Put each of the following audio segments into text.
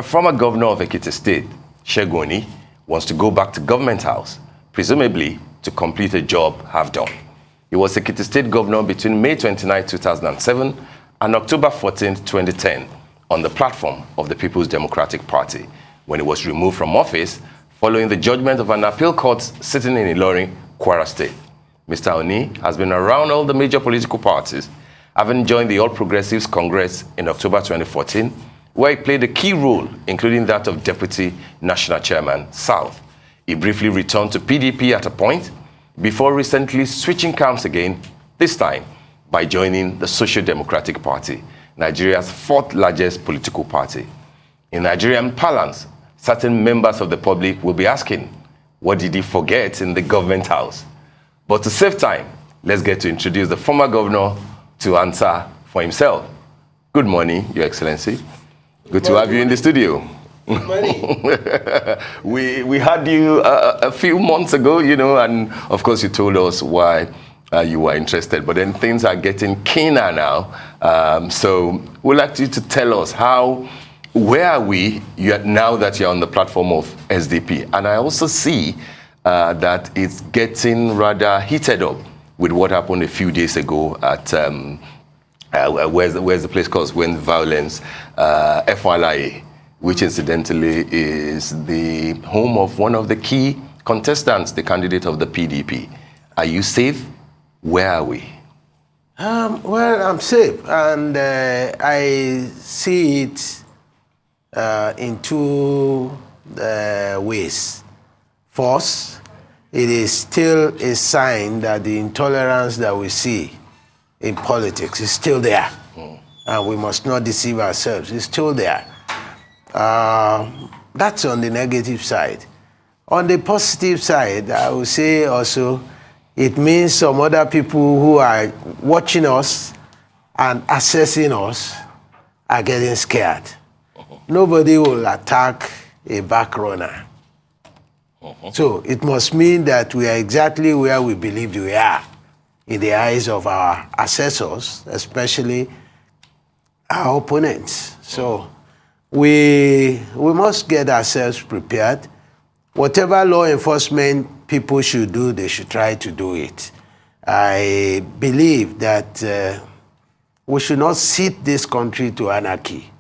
former governor of Ekiti State, Segun Oni, wants to go back to Government House, presumably to complete a job half done. He was Ekiti State governor between May 29, 2007 and October 14, 2010, on the platform of the People's Democratic Party, when he was removed from office following the judgment of an appeal court sitting in Ilorin, Kwara State. Mr. Oni has been around all the major political parties, having joined the All Progressives Congress in October 2014, where he played a key role, including that of Deputy National Chairman, South. He briefly returned to PDP at a point, before recently switching camps again, this time by joining the Social Democratic Party, Nigeria's fourth largest political party. In Nigerian parlance, certain members of the public will be asking, what did he forget in the Government House? But to save time, let's get to introduce the former governor to answer for himself. Good morning, Your Excellency. Good to have you in the studio. Good morning. we had you a few months ago, you know, and of course you told us why you were interested, but then things are getting keener now. So we'd like you to tell us where are we now that you're on the platform of SDP? And I also see that it's getting rather heated up with what happened a few days ago at, where's the place called When Violence, FYLIA, which incidentally is the home of one of the key contestants, the candidate of the PDP. Are you safe? Where are we? Well, I'm safe, and I see it in two ways. First, it is still a sign that the intolerance that we see in politics is still there. And we must not deceive ourselves. It's still there. That's on the negative side. On the positive side, I would say also, it means some other people who are watching us and assessing us are getting scared. Nobody will attack a back runner. So it must mean that we are exactly where we believed we are in the eyes of our assessors, especially our opponents. So we must get ourselves prepared. Whatever law enforcement people should do, they should try to do it. I believe that we should not cede this country to anarchy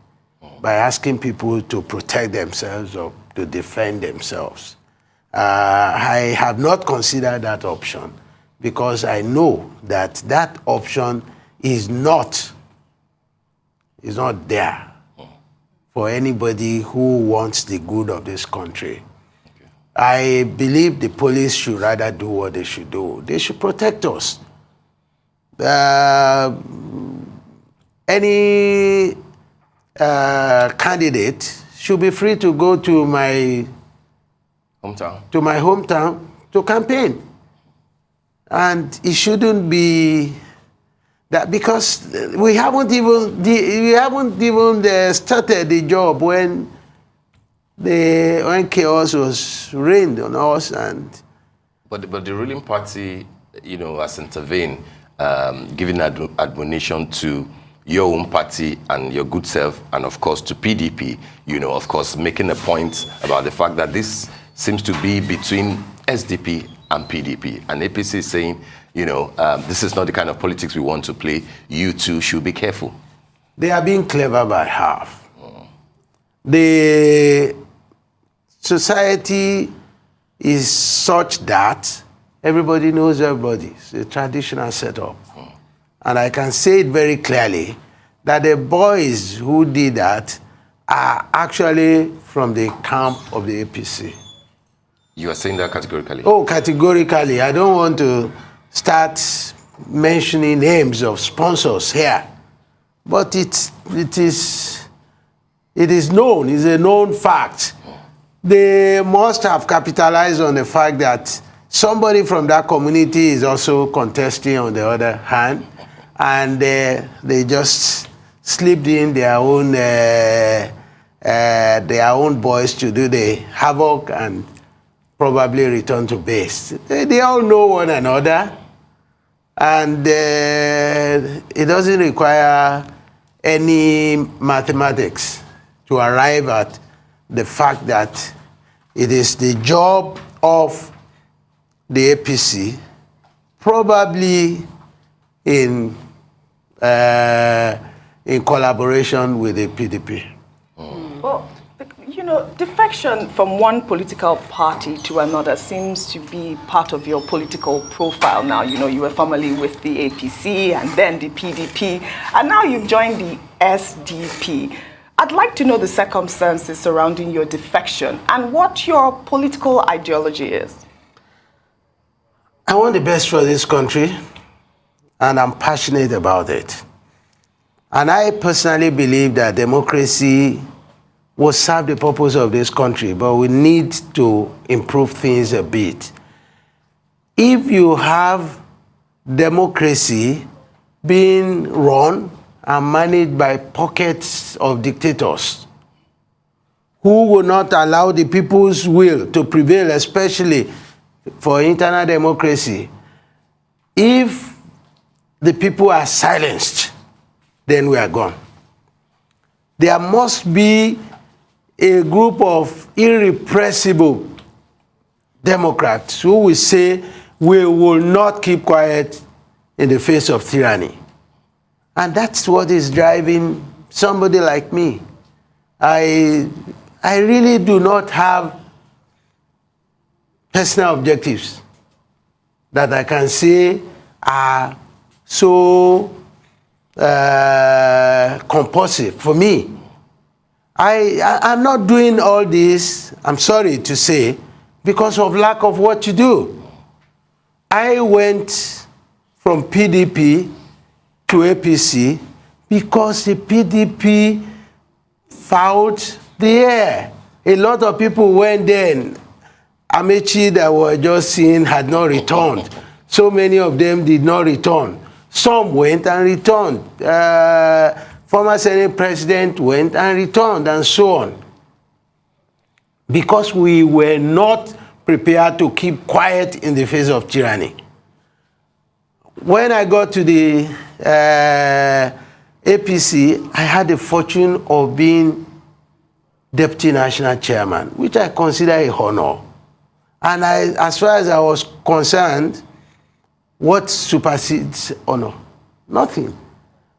by asking people to protect themselves or to defend themselves. I have not considered that option because I know that that option is not there for anybody who wants the good of this country. Okay. I believe the police should rather do what they should do. They should protect us. Any candidate should be free to go to my hometown to campaign. And it shouldn't be that, because we haven't even started the job when chaos was rained on us. But the ruling party, you know, has intervened, giving admonition to your own party and your good self, and of course to PDP, you know, of course making a point about the fact that this seems to be between SDP and PDP. And APC is saying, you know, this is not the kind of politics we want to play. You two should be careful. They are being clever by half. The society is such that everybody knows everybody. It's a traditional setup. And I can say it very clearly that the boys who did that are actually from the camp of the APC. You are saying that categorically? Oh, categorically. I don't want to start mentioning names of sponsors here. But it is known, it's a known fact. They must have capitalized on the fact that somebody from that community is also contesting on the other hand, and they just slipped in their own boys to do the havoc and probably return to base. They all know one another, and it doesn't require any mathematics to arrive at the fact that it is the job of the APC, probably in collaboration with the PDP. Well, you know, defection from one political party to another seems to be part of your political profile now. You know, you were formerly with the APC and then the PDP, and now you've joined the SDP. I'd like to know the circumstances surrounding your defection and what your political ideology is. I want the best for this country, and I'm passionate about it. And I personally believe that democracy will serve the purpose of this country, but we need to improve things a bit. If you have democracy being run and managed by pockets of dictators who will not allow the people's will to prevail, especially for internal democracy, if the people are silenced, then we are gone. There must be a group of irrepressible Democrats who will say, we will not keep quiet in the face of tyranny. And that's what is driving somebody like me. I really do not have personal objectives that I can say are so compulsive for me. I'm not doing all this, I'm sorry to say, because of lack of what to do. I went from PDP to APC because the PDP fouled the air. A lot of people went there. Amechi that were just seen had not returned. So many of them did not return. Some went and returned. Former Senate President went and returned, and so on. Because we were not prepared to keep quiet in the face of tyranny. When I got to the APC, I had the fortune of being Deputy National Chairman, which I consider a honor. And as far as I was concerned, what supersedes honor? Nothing.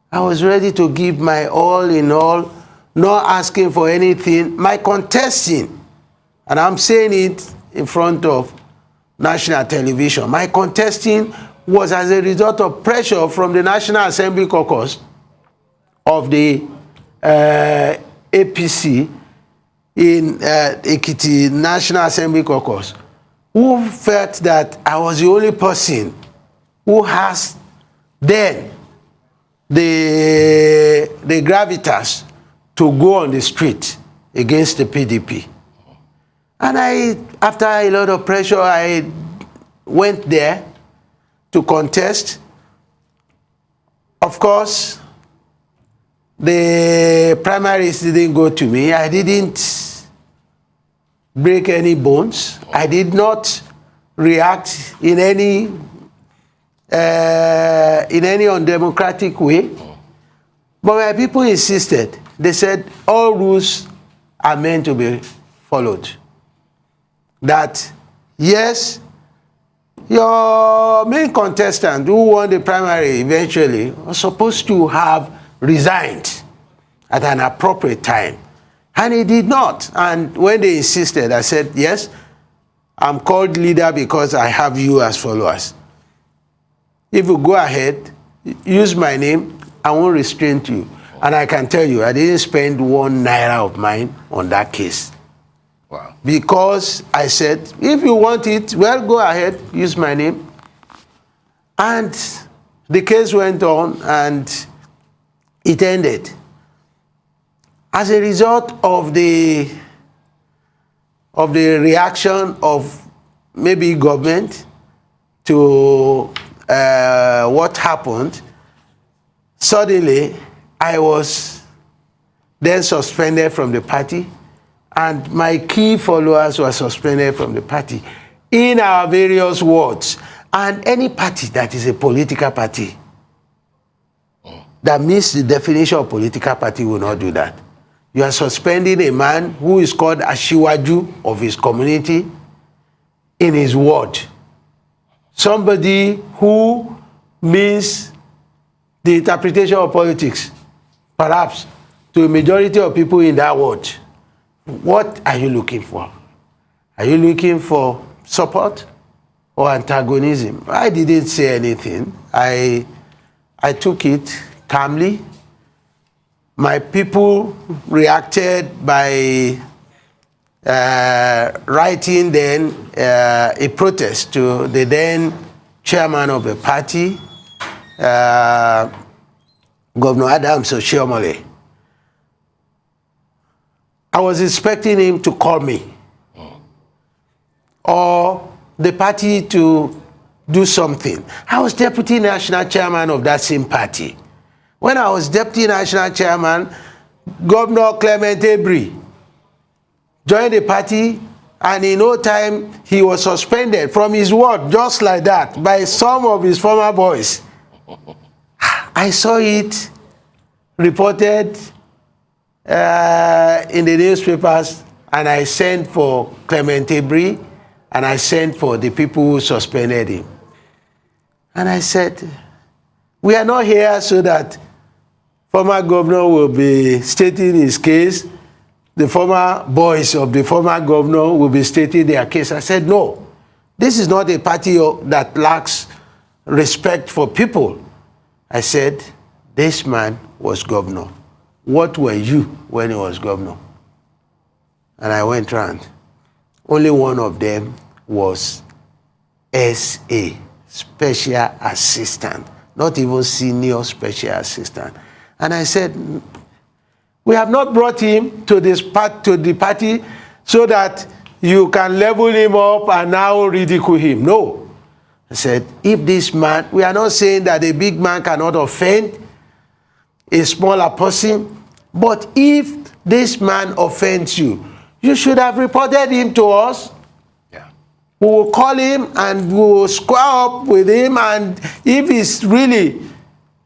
I was ready to give my all in all, not asking for anything. My contesting, and I'm saying it in front of national television, my contesting was as a result of pressure from the National Assembly caucus of the APC in Ekiti National Assembly caucus, who felt that I was the only person who has then the gravitas to go on the street against the PDP. And after a lot of pressure, I went there to contest. Of course, the primaries didn't go to me. I didn't break any bones. I did not react in any undemocratic way. But my people insisted. They said all rules are meant to be followed. That, yes, your main contestant who won the primary eventually was supposed to have resigned at an appropriate time. And he did not. And when they insisted, I said, yes, I'm called leader because I have you as followers. If you go ahead, use my name, I won't restrain you. And I can tell you, I didn't spend 1 naira of mine on that case. Wow. Because I said, if you want it, well, go ahead, use my name. And the case went on and it ended. As a result of the reaction of maybe government to what happened, suddenly I was then suspended from the party, and my key followers were suspended from the party in our various wards. And any party that is a political party that meets the definition of political party will not do that. You are suspending a man who is called Ashiwaju of his community in his ward. Somebody who means the interpretation of politics, perhaps, to a majority of people in that ward. What are you looking for? Are you looking for support or antagonism? I didn't say anything. I took it calmly. My people reacted by writing then a protest to the then chairman of the party, Governor Adams Oshiomhole. I was expecting him to call me or the party to do something. I was deputy national chairman of that same party. When I was deputy national chairman, Governor Clement Ebri joined the party, and in no time he was suspended from his ward just like that by some of his former boys. I saw it reported in the newspapers, and I sent for Clement Ebri, and I sent for the people who suspended him. And I said, we are not here so that former governor will be stating his case. The former boys of the former governor will be stating their case. I said, no, this is not a party that lacks respect for people. I said, this man was governor. What were you when he was governor? And I went round. Only one of them was SA, special assistant, not even senior special assistant. And I said, we have not brought him to the party so that you can level him up and now ridicule him. No. I said, if this man, we are not saying that a big man cannot offend a smaller person, but if this man offends you, you should have reported him to us. Yeah. We will call him and we will square up with him, and if it's really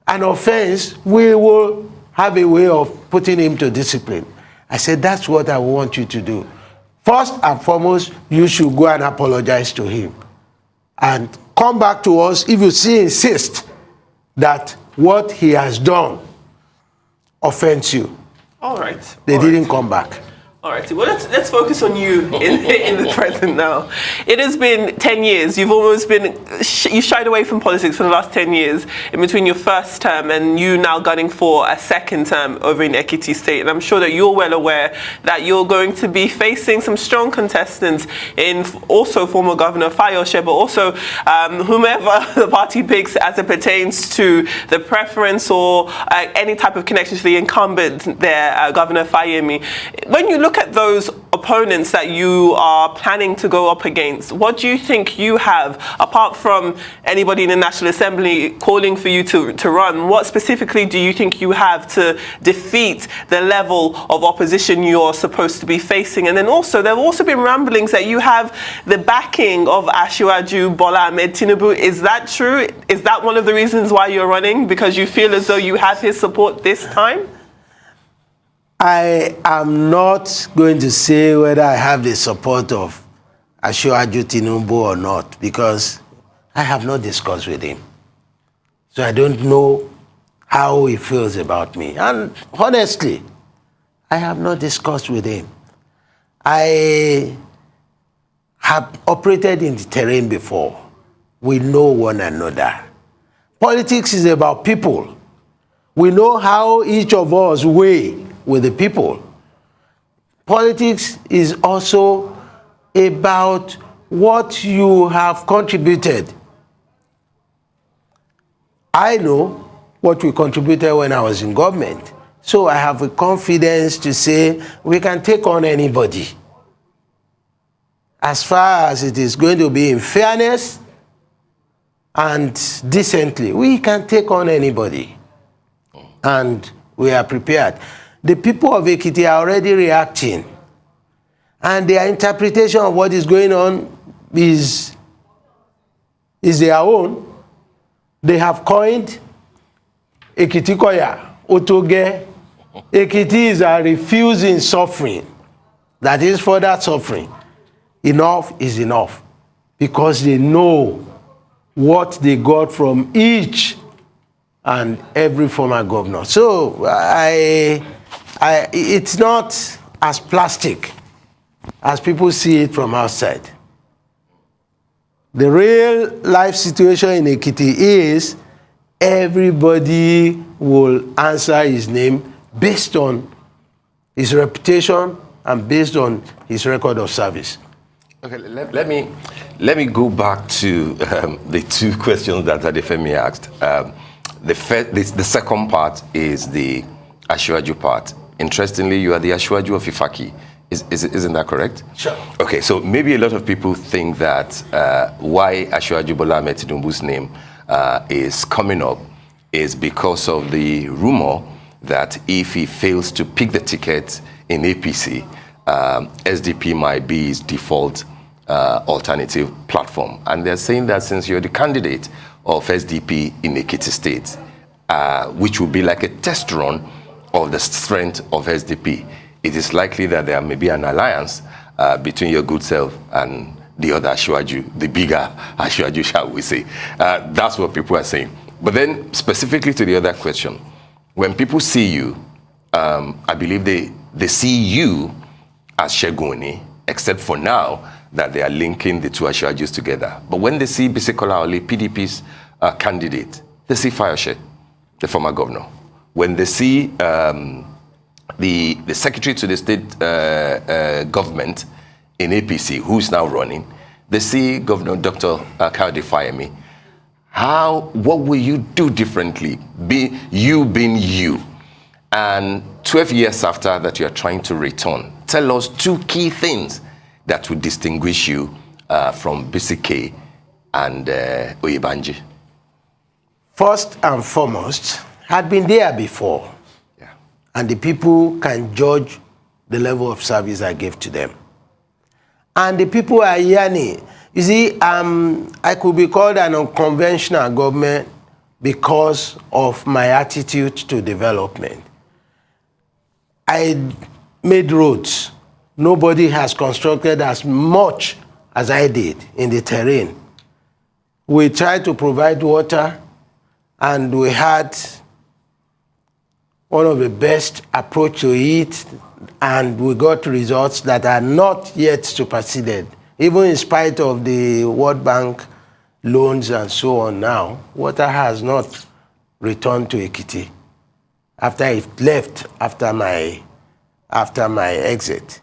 an offense, we will have a way of putting him to discipline. I said, that's what I want you to do. First and foremost, you should go and apologize to him and come back to us if you insist that what he has done offends you. All right. They didn't come back. All right. Well, let's focus on you in the present now. It has been 10 years. You've almost been you shied away from politics for the last 10 years in between your first term and you now gunning for a second term over in Ekiti State. And I'm sure that you're well aware that you're going to be facing some strong contestants in also former Governor Fayose, but also whomever the party picks as it pertains to the preference or any type of connection to the incumbent there, Governor Fayemi. When you look at those opponents that you are planning to go up against, what do you think you have, apart from anybody in the National Assembly calling for you to run, what specifically do you think you have to defeat the level of opposition you're supposed to be facing? And then also, there have also been rumblings that you have the backing of Asiwaju Bola Ahmed Tinubu. Is that true? Is that one of the reasons why you're running? Because you feel as though you have his support this time? I am not going to say whether I have the support of Asiwaju Tinubu or not, because I have not discussed with him. So I don't know how he feels about me. And honestly, I have not discussed with him. I have operated in the terrain before. We know one another. Politics is about people. We know how each of us weigh with the people. Politics is also about what you have contributed. I know what we contributed when I was in government. So I have a confidence to say we can take on anybody. As far as it is going to be in fairness and decently, we can take on anybody. And we are prepared. The people of Ekiti are already reacting. And their interpretation of what is going on is their own. They have coined Ekiti Koya, Otoge, Ekitis are refusing suffering. That is further suffering. Enough is enough. Because they know what they got from each and every former governor. So it's not as plastic as people see it from outside. The real life situation in Ekiti is everybody will answer his name based on his reputation and based on his record of service. Okay, let me go back to the two questions that Adefemi asked. The second part is the Asiwaju part. Interestingly, you are the Asiwaju of Ifaki. Isn't that correct? Sure. Okay, so maybe a lot of people think that why Asiwaju Bola Ahmed Tinubu's name is coming up is because of the rumor that if he fails to pick the ticket in APC, SDP might be his default alternative platform. And they're saying that since you're the candidate of SDP in Ekiti State, which will be like a test run of the strength of SDP, it is likely that there may be an alliance between your good self and the other Asiwaju, the bigger Asiwaju, shall we say. That's what people are saying. But then specifically to the other question, when people see you, I believe they see you as Segun Oni, except for now that they are linking the two Asiwajus together. But when they see Bisikola Oli, PDP's candidate, they see Fayose, the former governor. When they see the secretary to the state government in APC, who's now running, they see Governor Dr. Kayode Fayemi. What will you do differently, being you? And 12 years after that you're trying to return, tell us two key things that would distinguish you from BCK and Oyebanji. First and foremost, had been there before. Yeah. And the people can judge the level of service I gave to them. And the people are yearning. You see, I could be called an unconventional government because of my attitude to development. I made roads. Nobody has constructed as much as I did in the terrain. We tried to provide water, and we had one of the best approach to it, and we got results that are not yet superseded. Even in spite of the World Bank loans and so on now, water has not returned to Ekiti after it left after my exit.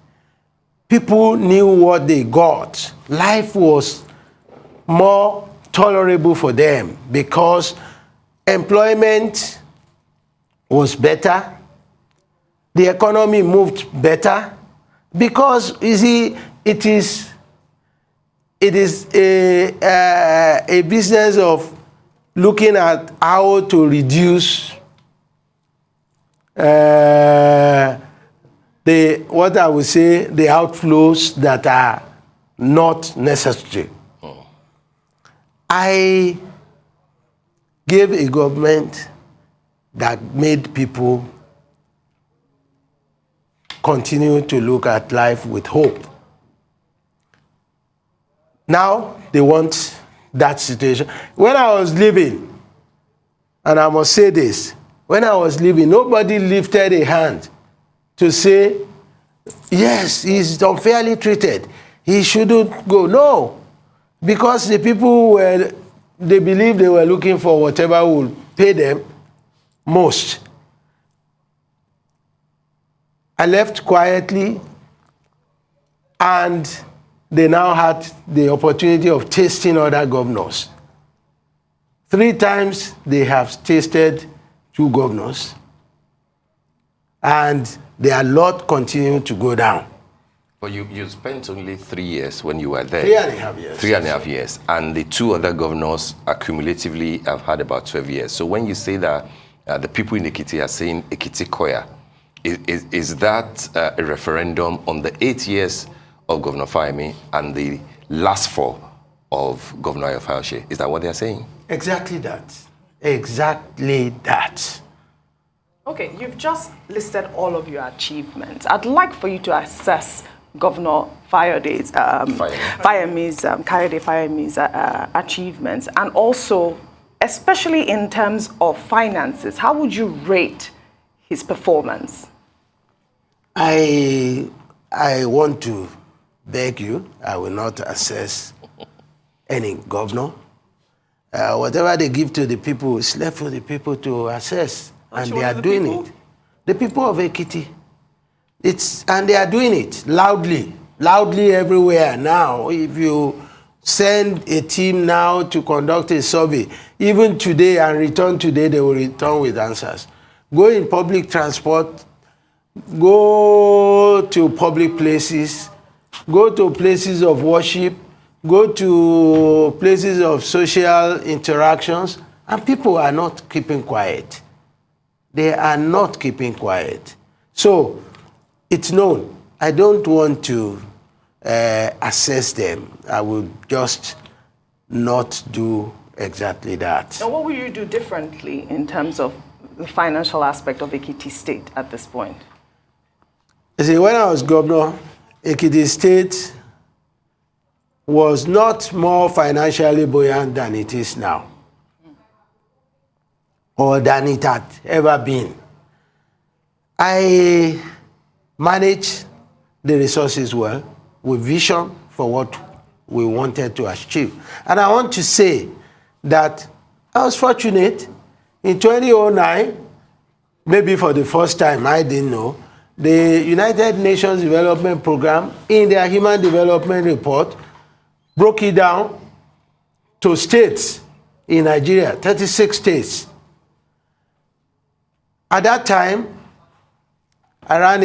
People knew what they got. Life was more tolerable for them because employment was better. The economy moved better because, you see, it is a business of looking at how to reduce the outflows that are not necessary. I gave a government that made people continue to look at life with hope. Now they want that situation. When I was leaving, and I must say this, when I was leaving, nobody lifted a hand to say, yes, he's unfairly treated, he shouldn't go. No, because the people they believed they were looking for whatever would pay them most. I left quietly, and they now had the opportunity of tasting other governors. 3 times they have tasted 2 governors, and their lot continued to go down. But you spent only 3 years when you were there. 3.5 years. 3.5 years. And the 2 other governors accumulatively have had about 12 years. So when you say that the people in Ekiti are saying Ekiti Koya, is that a referendum on the 8 years of Governor Fayemi and the last 4 of Governor Fayose? Is that what they're saying? Exactly that. Exactly that. Okay, you've just listed all of your achievements. I'd like for you to assess Governor Kayode's achievements, and also, especially in terms of finances, how would you rate his performance? I want to beg you, I will not assess any governor. Whatever they give to the people is left for the people to assess, and they are doing it. The people of Ekiti. And they are doing it loudly everywhere now. If you send a team now to conduct a survey, even today and return today, they will return with answers. Go in public transport, go to public places, go to places of worship, go to places of social interactions, and people are not keeping quiet. They are not keeping quiet. So it's known. I don't want to assess them. I will just not do exactly that. Now, what will you do differently in terms of the financial aspect of Ekiti State at this point? You see, when I was governor, Ekiti State was not more financially buoyant than it is now, or than it had ever been. I managed the resources well, with vision for what we wanted to achieve. And I want to say that I was fortunate. In 2009, maybe for the first time, I didn't know, the United Nations Development Program, in their Human Development Report, broke it down to states in Nigeria, 36 states. At that time, I ran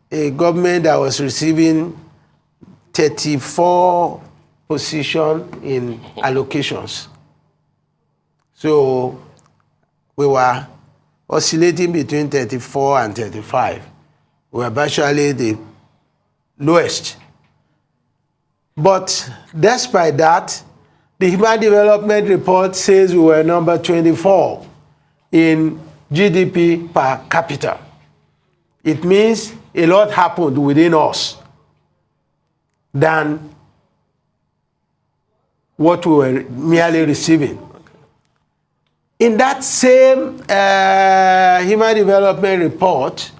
a government that was receiving 34 positions in allocations. So we were oscillating between 34 and 35. We were virtually the lowest. But despite that, the Human Development Report says we were number 24 in GDP per capita. It means a lot happened within us than what we were merely receiving. In that same Human Development Report,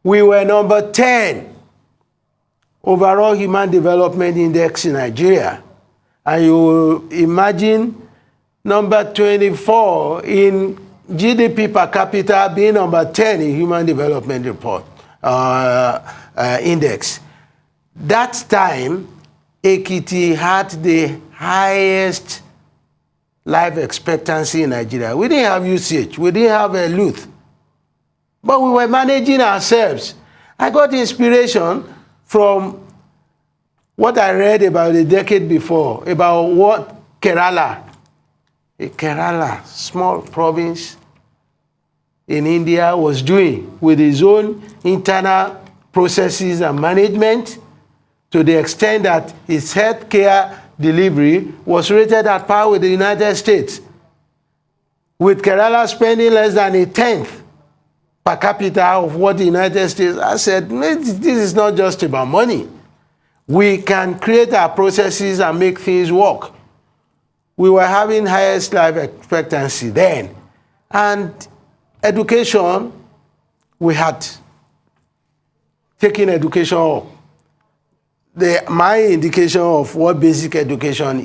we were number 10 overall Human Development Index in Nigeria. And you imagine number 24 in GDP per capita being number 10 in Human Development Report Index. That time, Ekiti had the highest life expectancy in Nigeria. We didn't have UCH, we didn't have a youth, but we were managing ourselves. I got inspiration from what I read about a decade before, about what Kerala, small province in India, was doing with its own internal processes and management, to the extent that its healthcare delivery was rated at par with the United States, with Kerala spending less than a tenth per capita of what the United States. I said, this is not just about money. We can create our processes and make things work. We were having highest life expectancy then. And education, we had taken education up. My indication of what basic education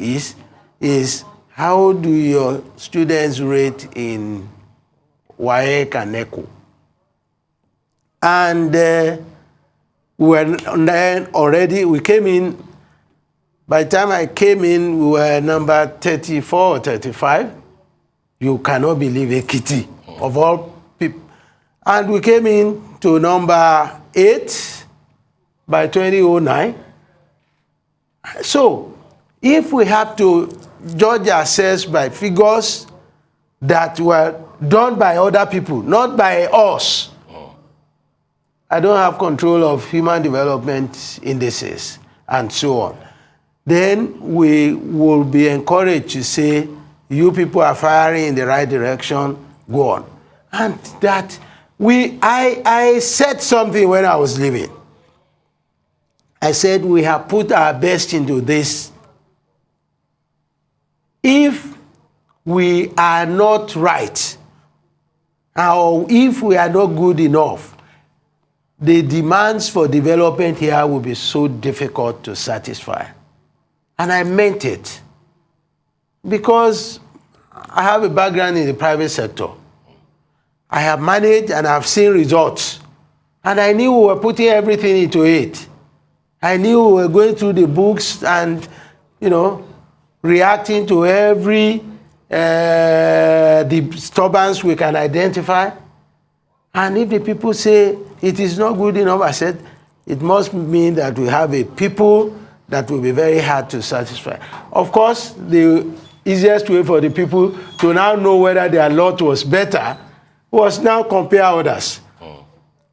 is how do your students rate in WAEC and NECO? And we came in, by the time I came in, we were number 34 or 35. You cannot believe Ekiti, of all people. And we came in to number 8 by 2009. So, if we have to judge ourselves by figures that were done by other people, not by us, I don't have control of human development indices and so on, then we will be encouraged to say, you people are firing in the right direction, go on. And that I said something when I was leaving. I said, we have put our best into this. If we are not right, or if we are not good enough, the demands for development here will be so difficult to satisfy. And I meant it. Because I have a background in the private sector. I have managed and I've seen results. And I knew we were putting everything into it. I knew we were going through the books and, reacting to every disturbance we can identify. And if the people say it is not good enough, I said, it must mean that we have a people that will be very hard to satisfy. Of course, the easiest way for the people to now know whether their lot was better was now compare others.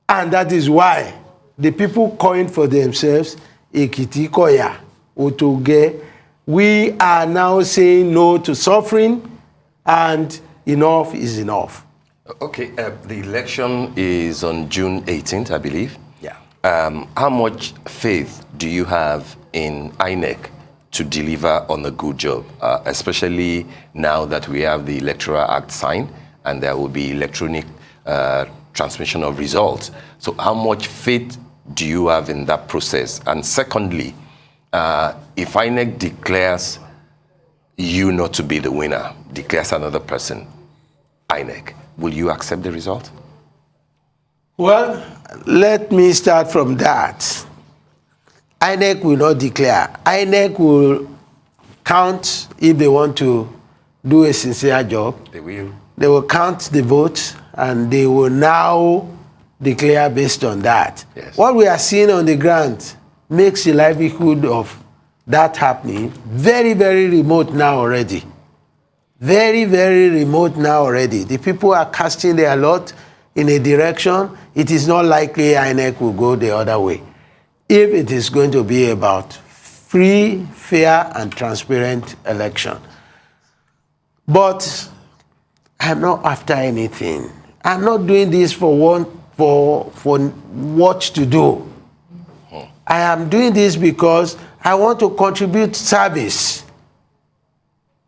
And that is why the people coined for themselves Ekiti Koya, Otoge. We are now saying no to suffering, and enough is enough. Okay, the election is on June 18th, I believe. Yeah. How much faith do you have in INEC to deliver on a good job, especially now that we have the Electoral Act signed and there will be electronic transmission of results? So how much faith do you have in that process? And secondly, if INEC declares you not to be the winner, declares another person, INEC, will you accept the result? Well, let me start from that. INEC will not declare. INEC will count if they want to do a sincere job. They will. They will count the votes and they will now declare based on that. Yes. What we are seeing on the ground makes the livelihood of that happening very, very remote now already. Very, very remote now already. The people are casting their lot in a direction. It is not likely INEC will go the other way. If it is going to be about free, fair, and transparent election. But I'm not after anything. I'm not doing this for what to do. I am doing this because I want to contribute service.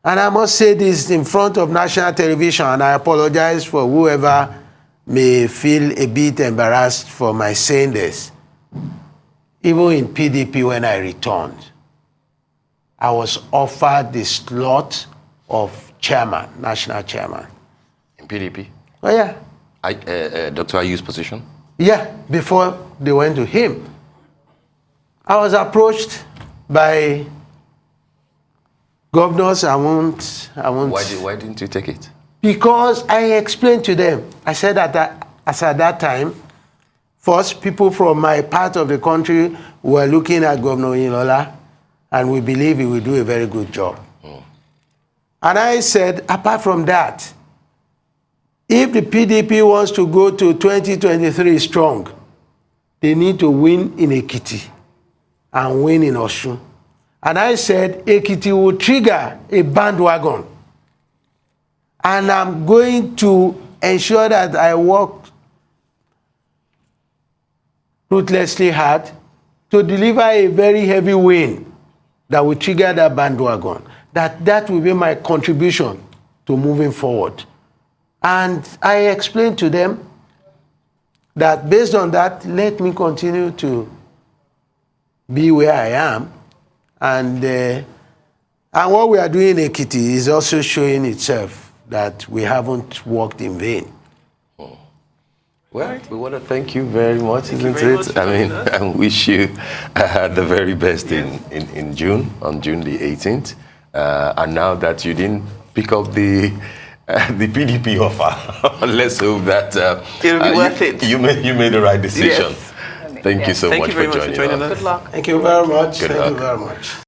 And I must say this in front of national television, and I apologize for whoever may feel a bit embarrassed for my saying this. Even in PDP, when I returned, I was offered the slot of chairman, national chairman. In PDP? Oh, yeah. Dr. Ayu's position? Yeah, before they went to him. I was approached by governors. I won't. Why didn't you take it? Because I explained to them. I said that as at that time, first, people from my part of the country were looking at Governor Inilola, and we believe he will do a very good job. And I said, apart from that, if the PDP wants to go to 2023 strong, they need to win in Ekiti and win in Osun. And I said, Ekiti will trigger a bandwagon. And I'm going to ensure that I work ruthlessly hard to deliver a very heavy win that will trigger that bandwagon. That will be my contribution to moving forward. And I explained to them that based on that, let me continue to be where I am. And what we are doing in Ekiti is also showing itself that we haven't worked in vain. Well, we want to thank you very much, isn't it? I mean, I wish you the very best in June, on June the 18th. And now that you didn't pick up the PDP offer, let's hope that it'll be worth it. You made the right decision. Yes. Thank you so much for joining us. Good luck. Thank you very much. Good Thank luck. you very much.